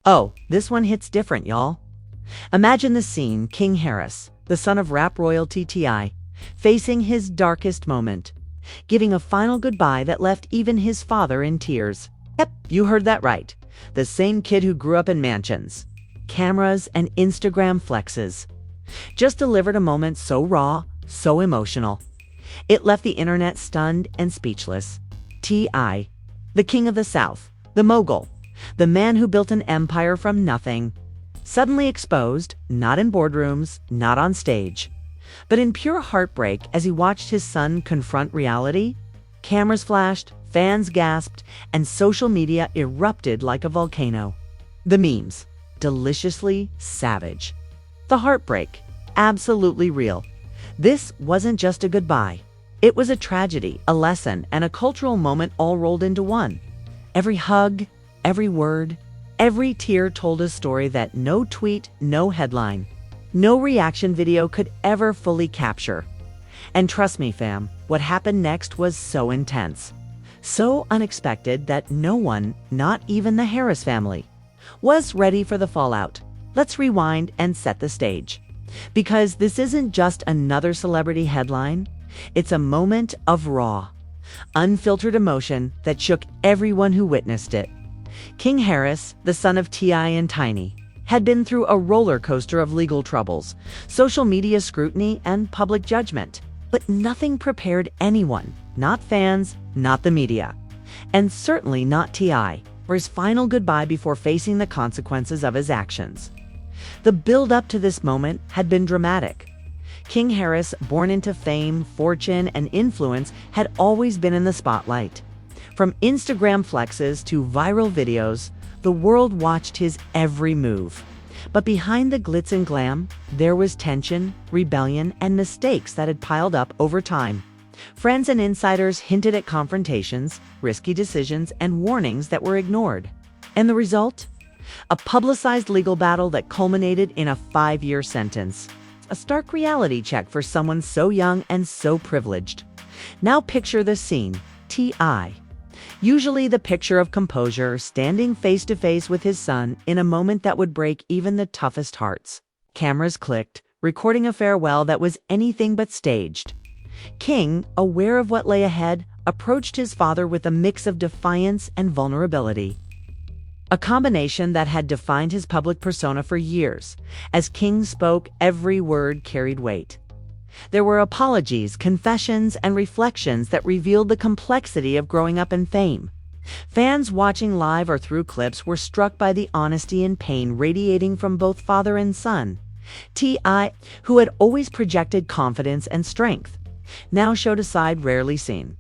Oh, this one hits different, y'all. Imagine the scene: King Harris, the son of rap royalty T.I., facing his darkest moment, giving a final goodbye that left even his father in tears. Yep, you heard that right. The same kid who grew up in mansions, cameras, and Instagram flexes, just delivered a moment so raw, so emotional. It left the internet stunned and speechless. T.I., the king of the South, the mogul, the man who built an empire from nothing, suddenly exposed, not in boardrooms, not on stage, but in pure heartbreak as he watched his son confront reality. Cameras flashed, fans gasped, and social media erupted like a volcano. The memes, deliciously savage. The heartbreak, absolutely real. This wasn't just a goodbye. It was a tragedy, a lesson, and a cultural moment all rolled into one. Every hug, every word, every tear told a story that no tweet, no headline, no reaction video could ever fully capture. And trust me, fam, what happened next was so intense, so unexpected that no one, not even the Harris family, was ready for the fallout. Let's rewind and set the stage. Because this isn't just another celebrity headline, it's a moment of raw, unfiltered emotion that shook everyone who witnessed it. King Harris, the son of T.I. and Tiny, had been through a roller coaster of legal troubles, social media scrutiny, and public judgment. But nothing prepared anyone, not fans, not the media, and certainly not T.I., for his final goodbye before facing the consequences of his actions. The build-up to this moment had been dramatic. King Harris, born into fame, fortune, and influence, had always been in the spotlight. From Instagram flexes to viral videos, the world watched his every move. But behind the glitz and glam, there was tension, rebellion, and mistakes that had piled up over time. Friends and insiders hinted at confrontations, risky decisions, and warnings that were ignored. And the result? A publicized legal battle that culminated in a 5-year sentence. A stark reality check for someone so young and so privileged. Now picture the scene: T.I., usually the picture of composure, standing face to face with his son in a moment that would break even the toughest hearts. Cameras clicked, recording a farewell that was anything but staged. King, aware of what lay ahead, approached his father with a mix of defiance and vulnerability. A combination that had defined his public persona for years. As King spoke, every word carried weight. There were apologies, confessions, and reflections that revealed the complexity of growing up in fame. Fans watching live or through clips were struck by the honesty and pain radiating from both father and son. T.I., who had always projected confidence and strength, now showed a side rarely seen.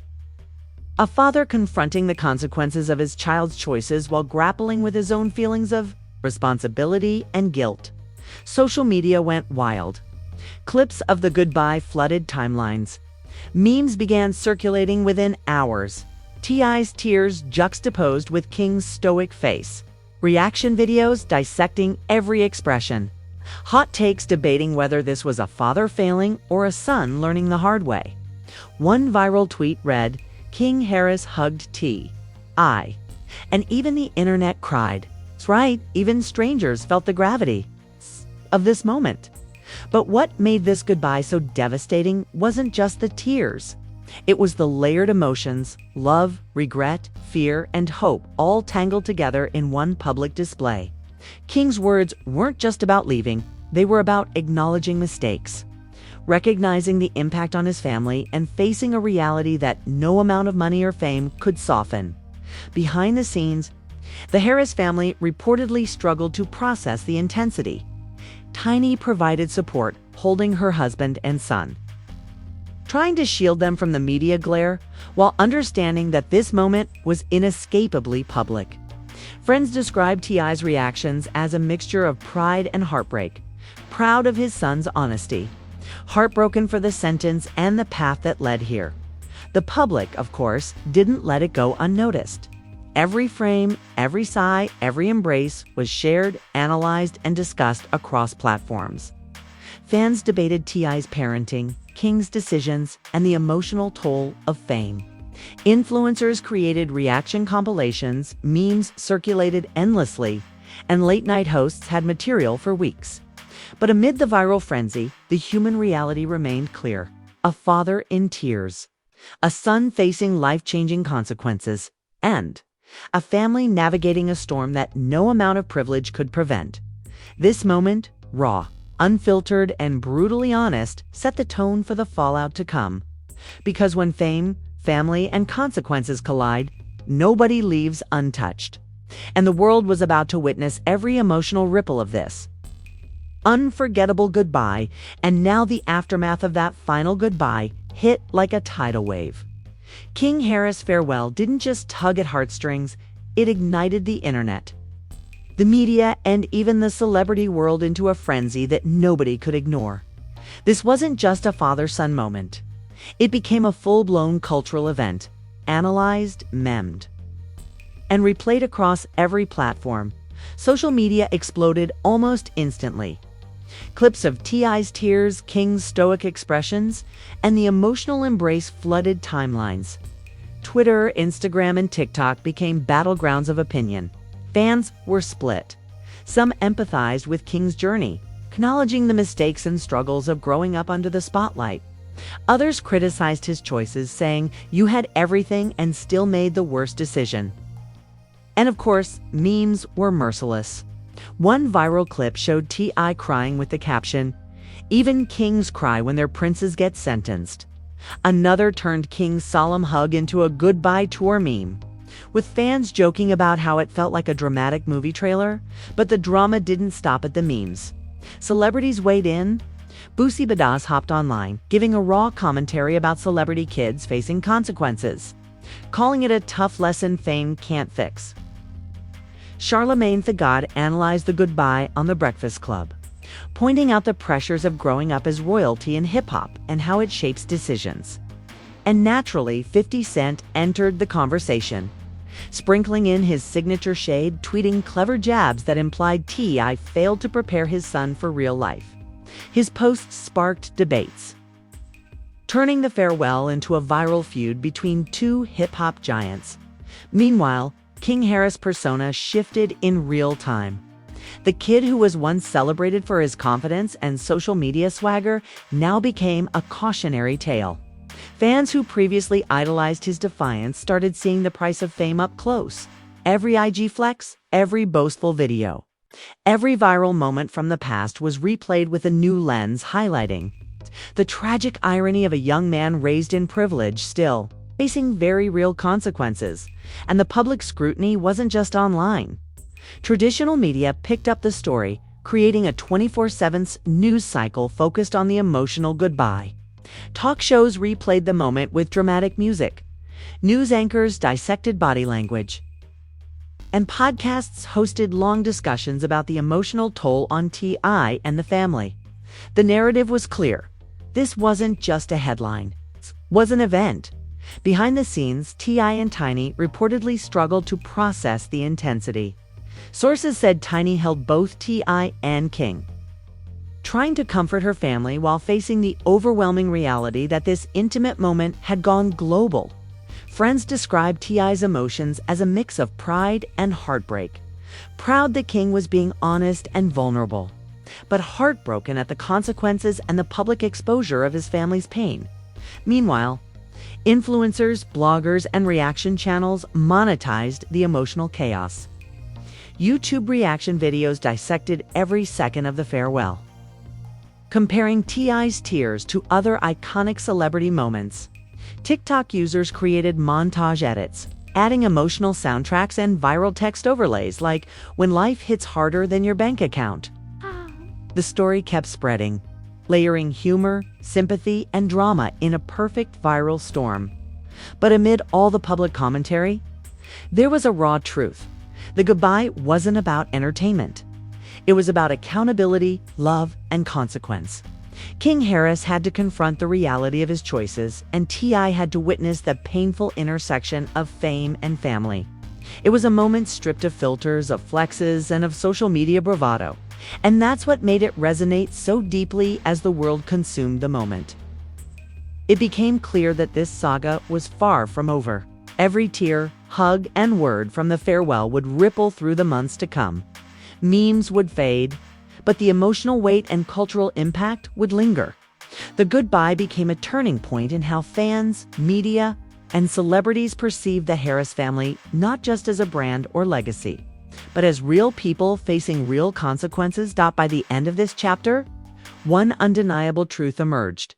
A father confronting the consequences of his child's choices while grappling with his own feelings of responsibility and guilt. Social media went wild. Clips of the goodbye flooded timelines. Memes began circulating within hours. T.I.'s tears juxtaposed with King's stoic face. Reaction videos dissecting every expression. Hot takes debating whether this was a father failing or a son learning the hard way. One viral tweet read, "King Harris hugged T.I." And even the internet cried. That's right, even strangers felt the gravity of this moment. But what made this goodbye so devastating wasn't just the tears. It was the layered emotions: love, regret, fear, and hope, all tangled together in one public display. King's words weren't just about leaving, they were about acknowledging mistakes, recognizing the impact on his family, and facing a reality that no amount of money or fame could soften. Behind the scenes, the Harris family reportedly struggled to process the intensity. Tiny provided support, holding her husband and son, trying to shield them from the media glare while understanding that this moment was inescapably public. Friends described T.I.'s reactions as a mixture of pride and heartbreak, proud of his son's honesty, heartbroken for the sentence and the path that led here. The public, of course, didn't let it go unnoticed. Every frame, every sigh, every embrace was shared, analyzed, and discussed across platforms. Fans debated T.I.'s parenting, King's decisions, and the emotional toll of fame. Influencers created reaction compilations, memes circulated endlessly, and late-night hosts had material for weeks. But amid the viral frenzy, the human reality remained clear. A father in tears, a son facing life-changing consequences, and a family navigating a storm that no amount of privilege could prevent. This moment, raw, unfiltered, and brutally honest, set the tone for the fallout to come. Because when fame, family, and consequences collide, nobody leaves untouched. And the world was about to witness every emotional ripple of this unforgettable goodbye, and now the aftermath of that final goodbye hit like a tidal wave. King Harris' farewell didn't just tug at heartstrings, it ignited the internet, the media, and even the celebrity world into a frenzy that nobody could ignore. This wasn't just a father-son moment. It became a full-blown cultural event, analyzed, memed, and replayed across every platform. Social media exploded almost instantly. Clips of T.I.'s tears, King's stoic expressions, and the emotional embrace flooded timelines. Twitter, Instagram, and TikTok became battlegrounds of opinion. Fans were split. Some empathized with King's journey, acknowledging the mistakes and struggles of growing up under the spotlight. Others criticized his choices, saying, "You had everything and still made the worst decision." And of course, memes were merciless. One viral clip showed T.I. crying with the caption, "Even kings cry when their princes get sentenced." Another turned King's solemn hug into a goodbye tour meme, with fans joking about how it felt like a dramatic movie trailer. But the drama didn't stop at the memes. Celebrities weighed in. Boosie Badass hopped online, giving a raw commentary about celebrity kids facing consequences, calling it a tough lesson fame can't fix. Charlemagne the God analyzed the goodbye on The Breakfast Club, pointing out the pressures of growing up as royalty in hip-hop and how it shapes decisions. And naturally, 50 Cent entered the conversation, sprinkling in his signature shade, tweeting clever jabs that implied T.I. failed to prepare his son for real life. His posts sparked debates, turning the farewell into a viral feud between two hip-hop giants. Meanwhile, King Harris' persona shifted in real time. The kid who was once celebrated for his confidence and social media swagger now became a cautionary tale. Fans who previously idolized his defiance started seeing the price of fame up close. Every IG flex, every boastful video, every viral moment from the past was replayed with a new lens, highlighting the tragic irony of a young man raised in privilege still facing very real consequences. And the public scrutiny wasn't just online. Traditional media picked up the story, creating a 24/7 news cycle focused on the emotional goodbye. Talk shows replayed the moment with dramatic music. News anchors dissected body language. And podcasts hosted long discussions about the emotional toll on T.I. and the family. The narrative was clear. This wasn't just a headline. It was an event. Behind the scenes, T.I. and Tiny reportedly struggled to process the intensity. Sources said Tiny held both T.I. and King, trying to comfort her family while facing the overwhelming reality that this intimate moment had gone global. Friends described T.I.'s emotions as a mix of pride and heartbreak. Proud that King was being honest and vulnerable, but heartbroken at the consequences and the public exposure of his family's pain. Meanwhile, influencers, bloggers, and reaction channels monetized the emotional chaos. YouTube reaction videos dissected every second of the farewell, comparing T.I.'s tears to other iconic celebrity moments. TikTok users created montage edits, adding emotional soundtracks and viral text overlays like, "When life hits harder than your bank account." The story kept spreading, layering humor, sympathy, and drama in a perfect viral storm. But amid all the public commentary, there was a raw truth. The goodbye wasn't about entertainment. It was about accountability, love, and consequence. King Harris had to confront the reality of his choices, and T.I. had to witness the painful intersection of fame and family. It was a moment stripped of filters, of flexes, and of social media bravado. And that's what made it resonate so deeply as the world consumed the moment. It became clear that this saga was far from over. Every tear, hug, and word from the farewell would ripple through the months to come, Memes would fade, but the emotional weight and cultural impact would linger. The goodbye became a turning point in how fans, media, and celebrities perceived the Harris family not just as a brand or legacy, but as real people facing real consequences. By the end of this chapter, one undeniable truth emerged.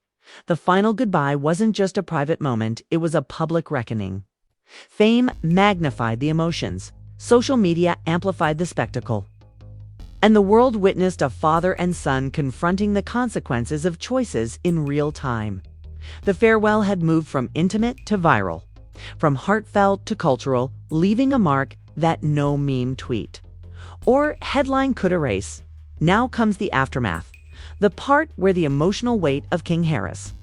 The final goodbye wasn't just a private moment, it was a public reckoning. Fame magnified the emotions, social media amplified the spectacle, and the world witnessed a father and son confronting the consequences of choices in real time. The farewell had moved from intimate to viral, from heartfelt to cultural, leaving a mark that no meme tweet or headline could erase. Now comes the aftermath, the part where the emotional weight of King Harris'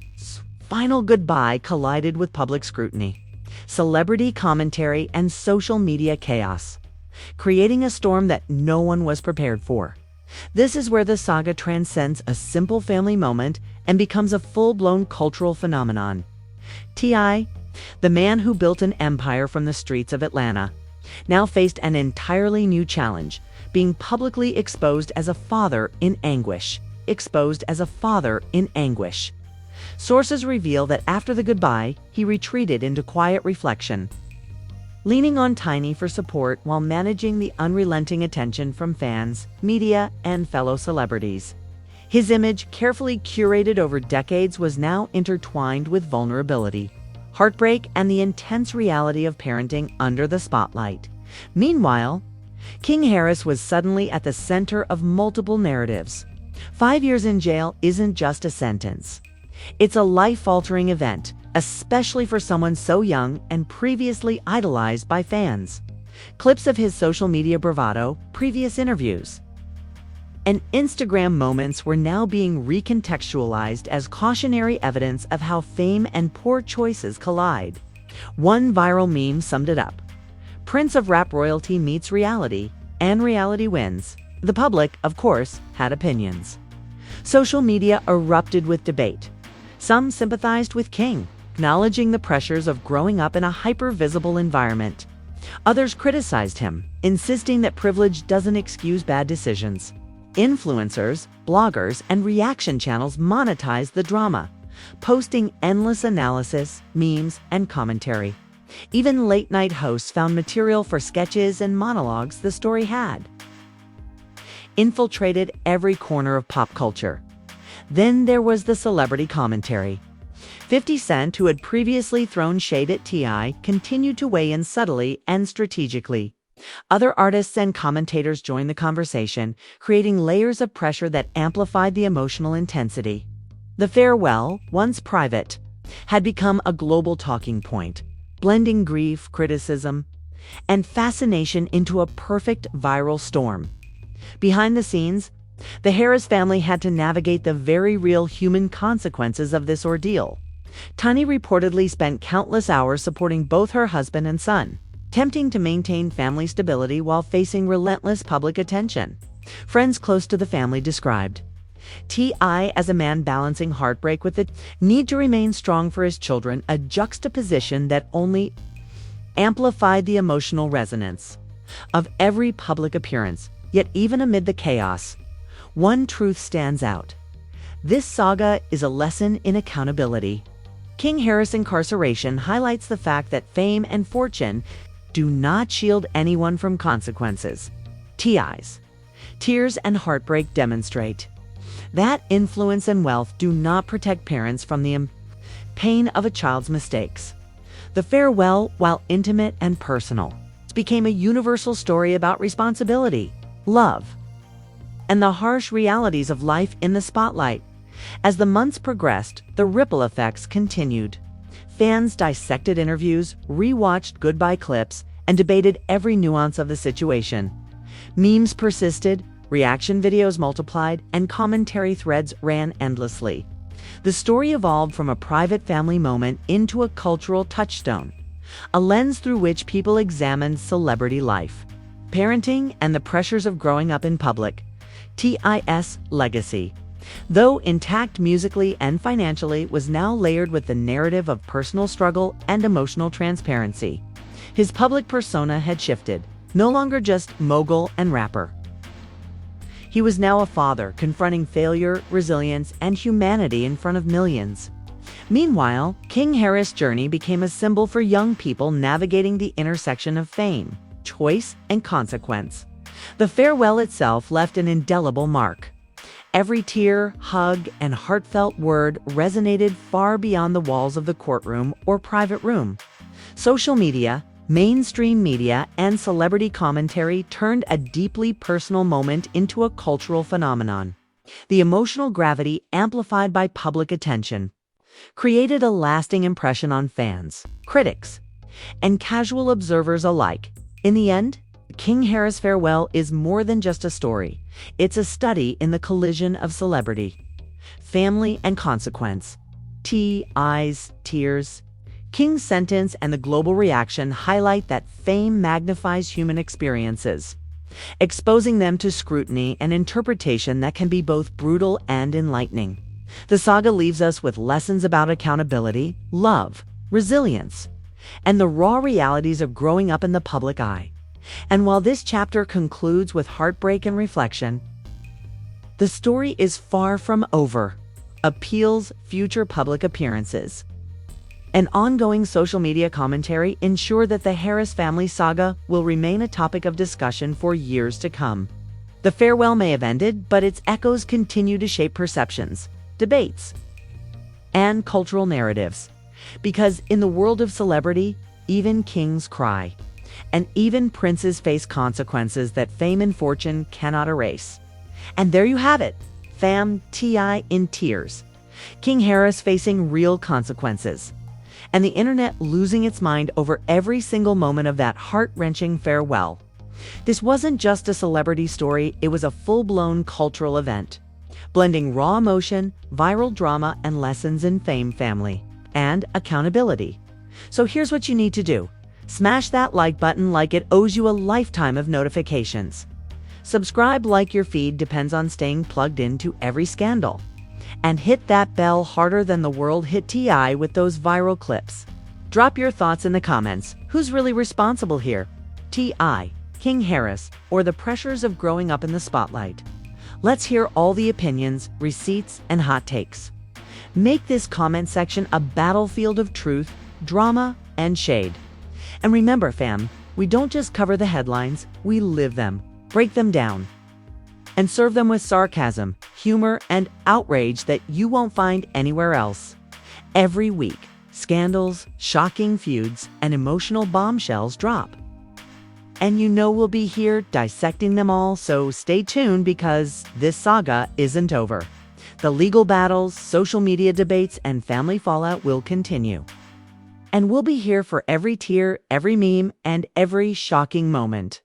final goodbye collided with public scrutiny, celebrity commentary, and social media chaos, creating a storm that no one was prepared for. This is where the saga transcends a simple family moment and becomes a full-blown cultural phenomenon. T.I., the man who built an empire from the streets of Atlanta, now faced an entirely new challenge, being publicly exposed as a father in anguish. Sources reveal that after the goodbye, he retreated into quiet reflection, leaning on Tiny for support while managing the unrelenting attention from fans, media, and fellow celebrities. His image, carefully curated over decades, was now intertwined with vulnerability, heartbreak, and the intense reality of parenting under the spotlight. Meanwhile, King Harris was suddenly at the center of multiple narratives. 5 years in jail isn't just a sentence. It's a life-altering event, especially for someone so young and previously idolized by fans. Clips of his social media bravado, previous interviews, and Instagram moments were now being recontextualized as cautionary evidence of how fame and poor choices collide. One viral meme summed it up: Prince of rap royalty meets reality, and reality wins. The public, of course, had opinions. Social media erupted with debate. Some sympathized with King, acknowledging the pressures of growing up in a hyper-visible environment. Others criticized him, insisting that privilege doesn't excuse bad decisions. Influencers, bloggers, and reaction channels monetized the drama, posting endless analysis, memes, and commentary. Even late-night hosts found material for sketches and monologues the story had infiltrated every corner of pop culture. Then there was the celebrity commentary. 50 Cent, who had previously thrown shade at T.I., continued to weigh in subtly and strategically. Other artists and commentators joined the conversation, creating layers of pressure that amplified the emotional intensity. The farewell, once private, had become a global talking point, blending grief, criticism, and fascination into a perfect viral storm. Behind the scenes, the Harris family had to navigate the very real human consequences of this ordeal. Tiny reportedly spent countless hours supporting both her husband and son, attempting to maintain family stability while facing relentless public attention. Friends close to the family described T.I. as a man balancing heartbreak with the need to remain strong for his children, a juxtaposition that only amplified the emotional resonance of every public appearance. Yet even amid the chaos, one truth stands out. This saga is a lesson in accountability. King Harris' incarceration highlights the fact that fame and fortune do not shield anyone from consequences. T.I.'s tears and heartbreak demonstrate that influence and wealth do not protect parents from the pain of a child's mistakes. The farewell, while intimate and personal, became a universal story about responsibility, love, and the harsh realities of life in the spotlight. As the months progressed, the ripple effects continued. Fans dissected interviews, rewatched goodbye clips, and debated every nuance of the situation. Memes persisted, reaction videos multiplied, and commentary threads ran endlessly. The story evolved from a private family moment into a cultural touchstone, a lens through which people examined celebrity life, parenting, and the pressures of growing up in public. T.I.'s legacy, though intact musically and financially, was now layered with the narrative of personal struggle and emotional transparency. His public persona had shifted, no longer just mogul and rapper, He was now a father, confronting failure, resilience, and humanity in front of millions. Meanwhile, King Harris' journey became a symbol for young people navigating the intersection of fame, choice, and consequence. The farewell itself left an indelible mark. Every tear, hug, and heartfelt word resonated far beyond the walls of the courtroom or private room. Social media, mainstream media, and celebrity commentary turned a deeply personal moment into a cultural phenomenon. The emotional gravity, amplified by public attention, created a lasting impression on fans, critics, and casual observers alike. In the end, King Harris' farewell is more than just a story. It's a study in the collision of celebrity, family, and consequence. Eyes, tears. King's sentence and the global reaction highlight that fame magnifies human experiences, exposing them to scrutiny and interpretation that can be both brutal and enlightening. The saga leaves us with lessons about accountability, love, resilience, and the raw realities of growing up in the public eye. And while this chapter concludes with heartbreak and reflection, the story is far from over. Appeals, future public appearances, and ongoing social media commentary ensure that the Harris family saga will remain a topic of discussion for years to come. The farewell may have ended, but its echoes continue to shape perceptions, debates, and cultural narratives. Because in the world of celebrity, even kings cry. And even princes face consequences that fame and fortune cannot erase. And there you have it, fam, T.I. in tears. King Harris facing real consequences. And the internet losing its mind over every single moment of that heart-wrenching farewell. This wasn't just a celebrity story, it was a full-blown cultural event, blending raw emotion, viral drama, and lessons in fame, family, and accountability. So here's what you need to do. Smash that like button like it owes you a lifetime of notifications. Subscribe like your feed depends on staying plugged into every scandal. And hit that bell harder than the world hit T.I. with those viral clips. Drop your thoughts in the comments. Who's really responsible here? T.I., King Harris, or the pressures of growing up in the spotlight? Let's hear all the opinions, receipts, and hot takes. Make this comment section a battlefield of truth, drama, and shade. And remember, fam, we don't just cover the headlines, we live them, break them down, and serve them with sarcasm, humor, and outrage that you won't find anywhere else. Every week, scandals, shocking feuds, and emotional bombshells drop. And you know we'll be here dissecting them all, so stay tuned because this saga isn't over. The legal battles, social media debates, and family fallout will continue. And we'll be here for every tear, every meme, and every shocking moment.